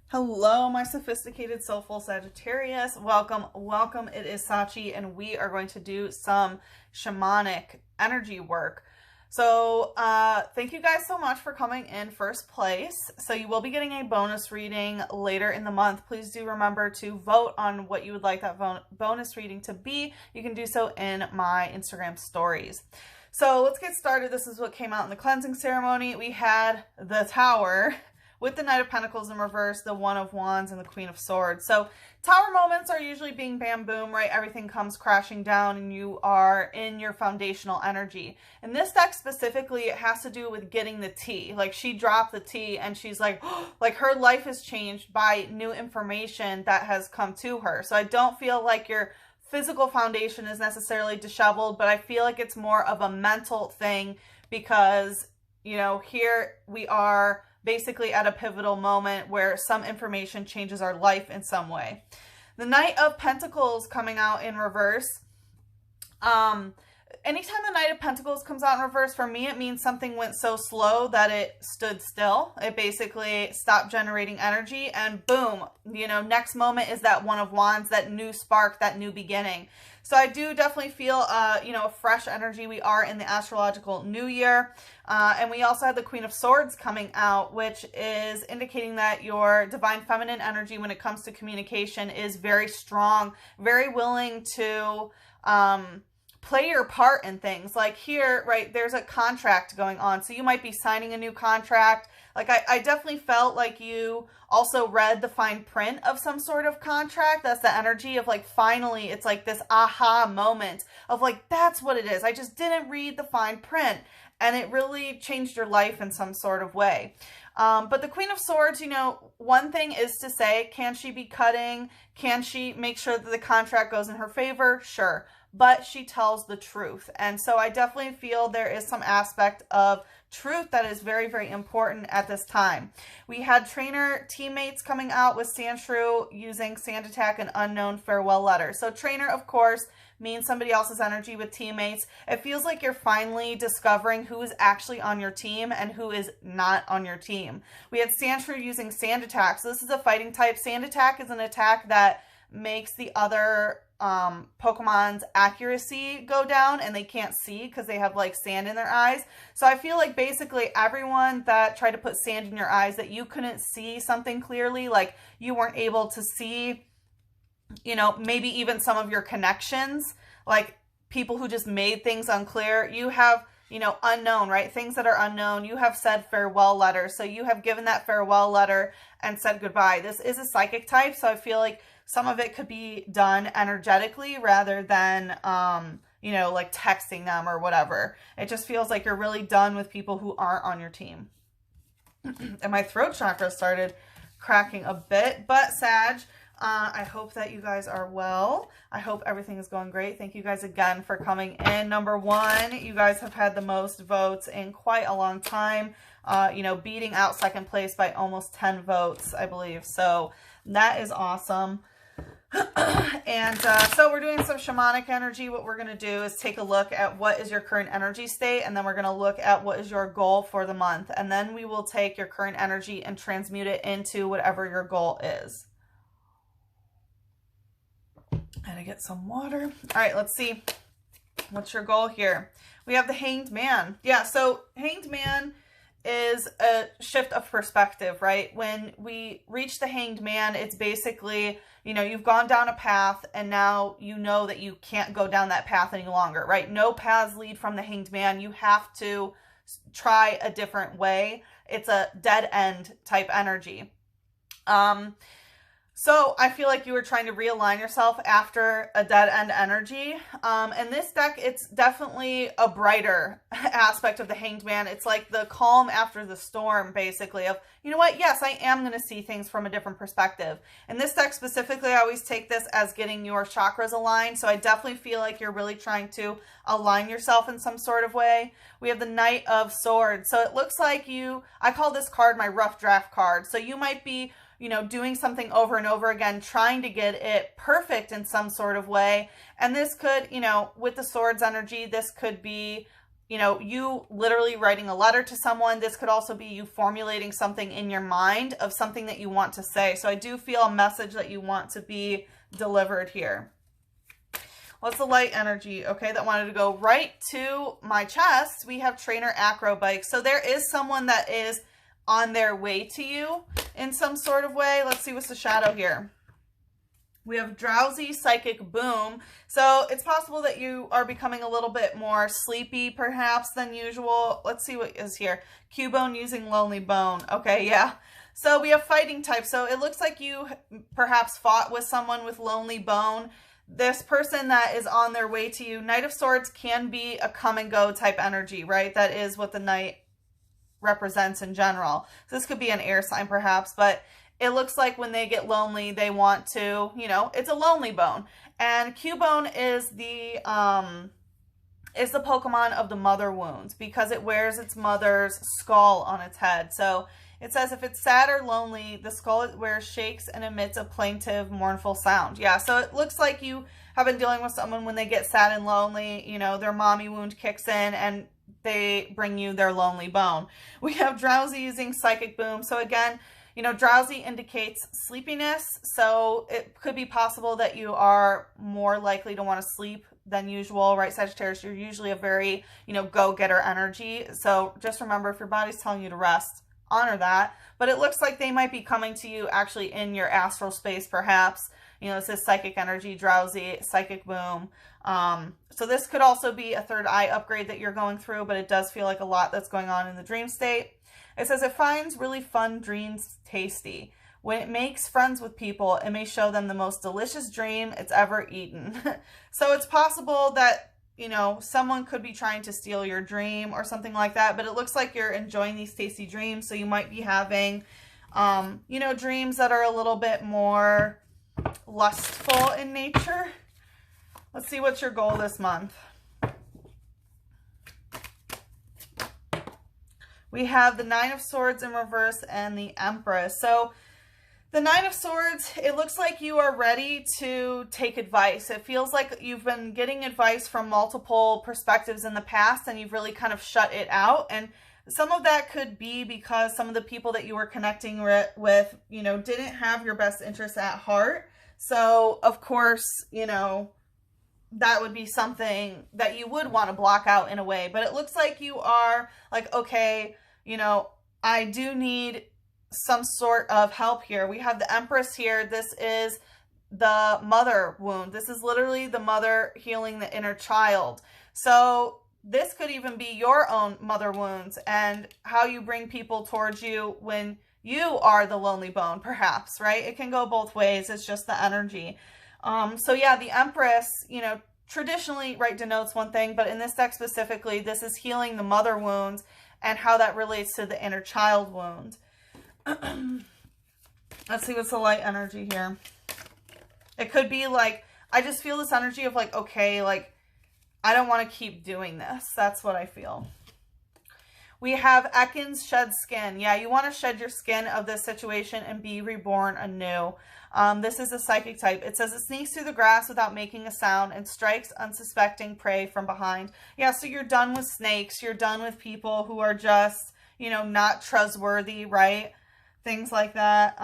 Hello, my sophisticated, soulful Sagittarius. Welcome, welcome. It is Sachi, and we are going to do some shamanic energy work. So, thank you guys so much for coming in first place. So you will be getting a bonus reading later in the month. Please do remember to vote on what you would like that bonus reading to be. You can do so in my Instagram stories. So let's get started. This is what came out in the cleansing ceremony. We had the Tower with the Knight of Pentacles in reverse, the One of Wands, and the Queen of Swords. So tower moments are usually being bam boom, right? Everything comes crashing down and you are in your foundational energy. In this deck specifically, it has to do with getting the tea. Like, she dropped the tea and she's like, oh, like her life has changed by new information that has come to her. So I don't feel like your physical foundation is necessarily disheveled, but I feel like it's more of a mental thing because, you know, here we are basically at a pivotal moment where some information changes our life in some way. The Knight of Pentacles coming out in reverse. Anytime the Knight of Pentacles comes out in reverse, for me, it means something went so slow that it stood still. It basically stopped generating energy and boom, you know, next moment is that One of Wands, that new spark, that new beginning. So I do definitely feel, you know, a fresh energy. We are in the astrological new year. And we also have the Queen of Swords coming out, which is indicating that your divine feminine energy when it comes to communication is very strong, very willing to play your part in things. Like here, right, there's a contract going on. So you might be signing a new contract. Like I definitely felt like you also read the fine print of some sort of contract. That's the energy of like, finally, it's like this aha moment of like, that's what it is. I just didn't read the fine print. And it really changed your life in some sort of way. But the Queen of Swords, you know, one thing is to say, can she be cutting? Can she make sure that the contract goes in her favor? Sure. But she tells the truth. And so I definitely feel there is some aspect of truth that is very, very important at this time. We had trainer teammates coming out with Sandshrew using Sand Attack and Unknown Farewell Letter. So trainer, of course, means somebody else's energy with teammates. It feels like you're finally discovering who is actually on your team and who is not on your team. We had Sandshrew using Sand Attack. So this is a fighting type. Sand Attack is an attack that makes the other Pokemon's accuracy go down and they can't see because they have like sand in their eyes. So I feel like basically everyone that tried to put sand in your eyes, that you couldn't see something clearly, like you weren't able to see, you know, maybe even some of your connections, like people who just made things unclear. You have, you know, unknown, right? Things that are unknown. You have said farewell letter. So you have given that farewell letter and said goodbye. This is a psychic type. So I feel like some of it could be done energetically rather than, you know, like texting them or whatever. It just feels like you're really done with people who aren't on your team. And my throat chakra started cracking a bit, but Sag, I hope that you guys are well. I hope everything is going great. Thank you guys again for coming in. Number one, you guys have had the most votes in quite a long time, you know, beating out second place by almost 10 votes, I believe. So that is awesome. And so we're doing some shamanic energy. What we're going to do is take a look at what is your current energy state, and then we're going to look at what is your goal for the month. And then we will take your current energy and transmute it into whatever your goal is. Gotta get some water. All right, let's see. What's your goal here? We have the Hanged Man. Yeah, so Hanged Man is a shift of perspective, right? When we reach the Hanged Man, it's basically, you know, you've gone down a path and now you know that you can't go down that path any longer, right? No paths lead from the Hanged Man. You have to try a different way. It's a dead end type energy. So I feel like you were trying to realign yourself after a dead end energy. And this deck, it's definitely a brighter aspect of the Hanged Man. It's like the calm after the storm, basically, of, you know what? Yes, I am going to see things from a different perspective. In this deck specifically, I always take this as getting your chakras aligned. So I definitely feel like you're really trying to align yourself in some sort of way. We have the Knight of Swords. So it looks like you, I call this card my rough draft card. So you might be, you know, doing something over and over again, trying to get it perfect in some sort of way. And this could, you know, with the swords energy, this could be you know, you literally writing a letter to someone. This could also be you formulating something in your mind of something that you want to say. So I do feel a message that you want to be delivered here. What's the light energy? Okay, that wanted to go right to my chest. We have trainer acro bike. So there is someone that is on their way to you in some sort of way. Let's see what's the shadow here. We have drowsy, psychic boom. So it's possible that you are becoming a little bit more sleepy perhaps than usual. Let's see what is here. Cubone using lonely bone. Okay, yeah. So we have fighting type. So it looks like you perhaps fought with someone with lonely bone. This person that is on their way to you. Knight of Swords can be a come and go type energy, right? That is what the Knight represents in general. So this could be an air sign perhaps, but it looks like when they get lonely, they want to, you know, it's a lonely bone. And Cubone is the Pokemon of the mother wounds because it wears its mother's skull on its head. So it says if it's sad or lonely, the skull it wears shakes and emits a plaintive, mournful sound. Yeah, so it looks like you have been dealing with someone when they get sad and lonely, you know, their mommy wound kicks in and they bring you their lonely bone. We have drowsy using psychic boom. So again, you know, drowsy indicates sleepiness, so it could be possible that you are more likely to want to sleep than usual, right, Sagittarius? You're usually a very, you know, go-getter energy, so just remember if your body's telling you to rest, honor that. But it looks like they might be coming to you actually in your astral space, perhaps. You know, it says psychic energy, drowsy, psychic boom. So this could also be a third eye upgrade that you're going through, but it does feel like a lot that's going on in the dream state. It says it finds really fun dreams tasty. When it makes friends with people, it may show them the most delicious dream it's ever eaten. So it's possible that, you know, someone could be trying to steal your dream or something like that, but it looks like you're enjoying these tasty dreams. So you might be having, you know, dreams that are a little bit more lustful in nature. Let's see what's your goal this month. We have the Nine of Swords in reverse and the Empress. So the Nine of Swords, it looks like you are ready to take advice. It feels like you've been getting advice from multiple perspectives in the past and you've really kind of shut it out. And some of that could be because some of the people that you were connecting with, you know, didn't have your best interests at heart. So, of course, you know, that would be something that you would want to block out in a way. But it looks like you are like, okay, you know, I do need some sort of help here. We have the Empress here. This is the mother wound. This is literally the mother healing the inner child. So this could even be your own mother wounds and how you bring people towards you when you are the lonely bone, perhaps, right? It can go both ways. It's just the energy. So yeah, the Empress, you know, traditionally, right, denotes one thing, but in this deck specifically, this is healing the mother wounds and how that relates to the inner child wound. Let's see what's the light energy here. It could be like, I just feel this energy of like, okay, like, I don't want to keep doing this. That's what I feel. We have Ekans shed skin. Yeah, you want to shed your skin of this situation and be reborn anew. This is a psychic type. It says it sneaks through the grass without making a sound and strikes unsuspecting prey from behind. Yeah, so you're done with snakes. You're done with people who are just, you know, not trustworthy, right? Things like that.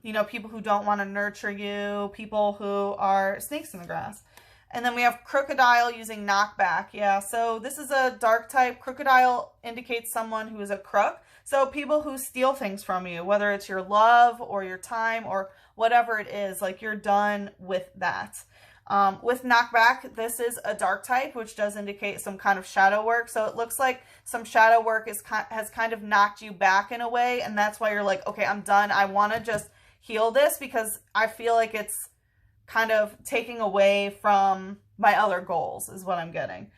You know, people who don't want to nurture you. People who are snakes in the grass. And then we have Crocodile using knockback. Yeah, so this is a dark type. Crocodile indicates someone who is a crook. So people who steal things from you, whether it's your love or your time or whatever it is, like you're done with that. With knockback, this is a dark type, which does indicate some kind of shadow work. So it looks like some shadow work has kind of knocked you back in a way. And that's why you're like, okay, I'm done. I want to just heal this because I feel like it's kind of taking away from my other goals is what I'm getting.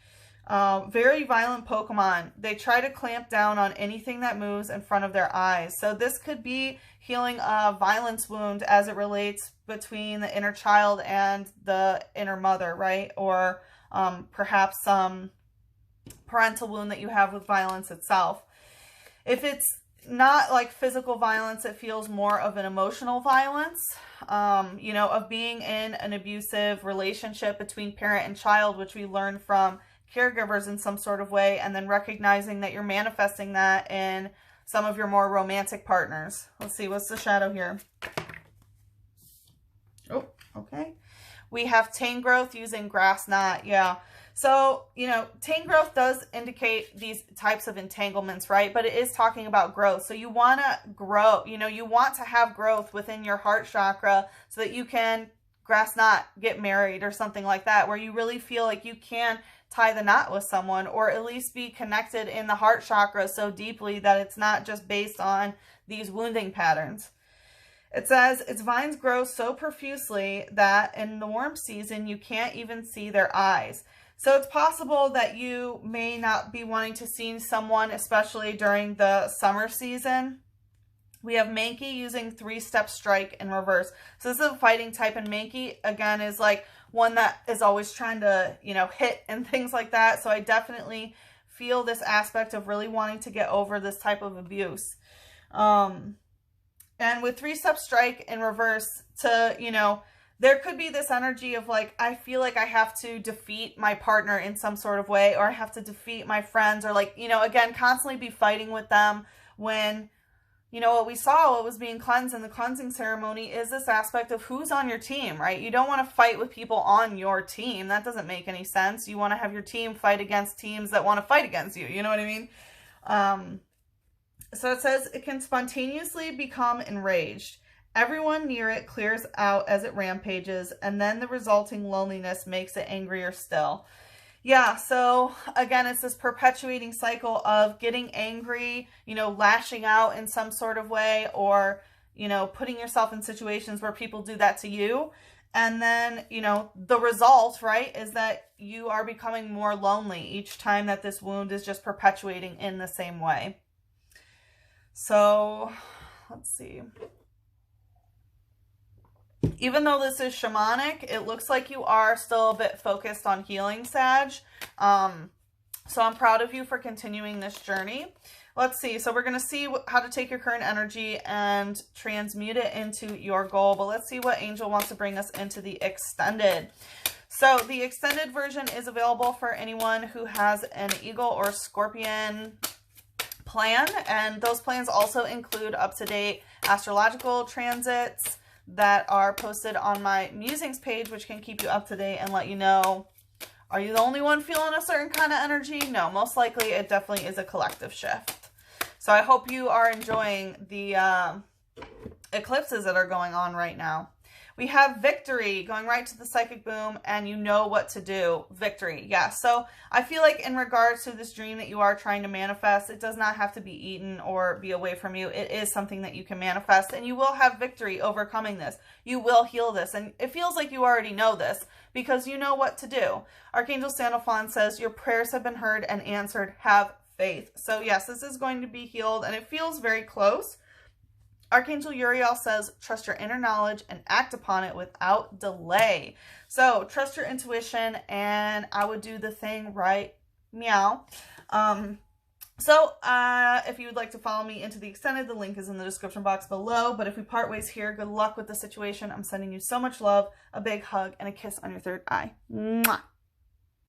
Very violent Pokemon. They try to clamp down on anything that moves in front of their eyes. So this could be healing a violence wound as it relates between the inner child and the inner mother, right? Or perhaps some parental wound that you have with violence itself. If it's not like physical violence, it feels more of an emotional violence, you know, of being in an abusive relationship between parent and child, which we learned from caregivers in some sort of way, and then recognizing that you're manifesting that in some of your more romantic partners. Let's see, what's the shadow here? Oh, okay. We have tane growth using grass knot. Yeah. So, you know, tane growth does indicate these types of entanglements, right? But it is talking about growth. So you want to grow, you know, you want to have growth within your heart chakra so that you can grass knot, get married or something like that, where you really feel like you can tie the knot with someone, or at least be connected in the heart chakra so deeply that it's not just based on these wounding patterns. It says, its vines grow so profusely that in the warm season, you can't even see their eyes. So it's possible that you may not be wanting to see someone, especially during the summer season. We have Mankey using 3-step strike in reverse. So this is a fighting type, and Mankey, again, is like one that is always trying to, you know, hit and things like that. So I definitely feel this aspect of really wanting to get over this type of abuse. And with 3-step strike in reverse, to, you know, there could be this energy of like, I feel like I have to defeat my partner in some sort of way, or I have to defeat my friends, or like, you know, again, constantly be fighting with them when, you know, what we saw, what was being cleansed in the cleansing ceremony is this aspect of who's on your team, right? You don't want to fight with people on your team. That doesn't make any sense. You want to have your team fight against teams that want to fight against you. You know what I mean? So it says it can spontaneously become enraged. Everyone near it clears out as it rampages, and then the resulting loneliness makes it angrier still. Yeah, so again, it's this perpetuating cycle of getting angry, you know, lashing out in some sort of way, or, you know, putting yourself in situations where people do that to you. And then, you know, the result, right, is that you are becoming more lonely each time that this wound is just perpetuating in the same way. So, let's see. Even though this is shamanic, it looks like you are still a bit focused on healing, Sag. So I'm proud of you for continuing this journey. Let's see. So we're going to see how to take your current energy and transmute it into your goal. But let's see what angel wants to bring us into the extended. So the extended version is available for anyone who has an eagle or scorpion plan. And those plans also include up-to-date astrological transits that are posted on my musings page, which can keep you up to date and let you know, are you the only one feeling a certain kind of energy? No, most likely it definitely is a collective shift. So I hope you are enjoying the eclipses that are going on right now. We have victory going right to the psychic boom, and you know what to do. Victory. Yeah. So I feel like in regards to this dream that you are trying to manifest, it does not have to be eaten or be away from you. It is something that you can manifest, and you will have victory overcoming this. You will heal this. And it feels like you already know this because you know what to do. Archangel Sandalphon says, your prayers have been heard and answered. Have faith. So yes, this is going to be healed, and it feels very close. Archangel Uriel says, trust your inner knowledge and act upon it without delay. So trust your intuition, and I would do the thing right. Meow. If you would like to follow me into the extended, the link is in the description box below. But if we part ways here, good luck with the situation. I'm sending you so much love, a big hug, and a kiss on your third eye. Mwah.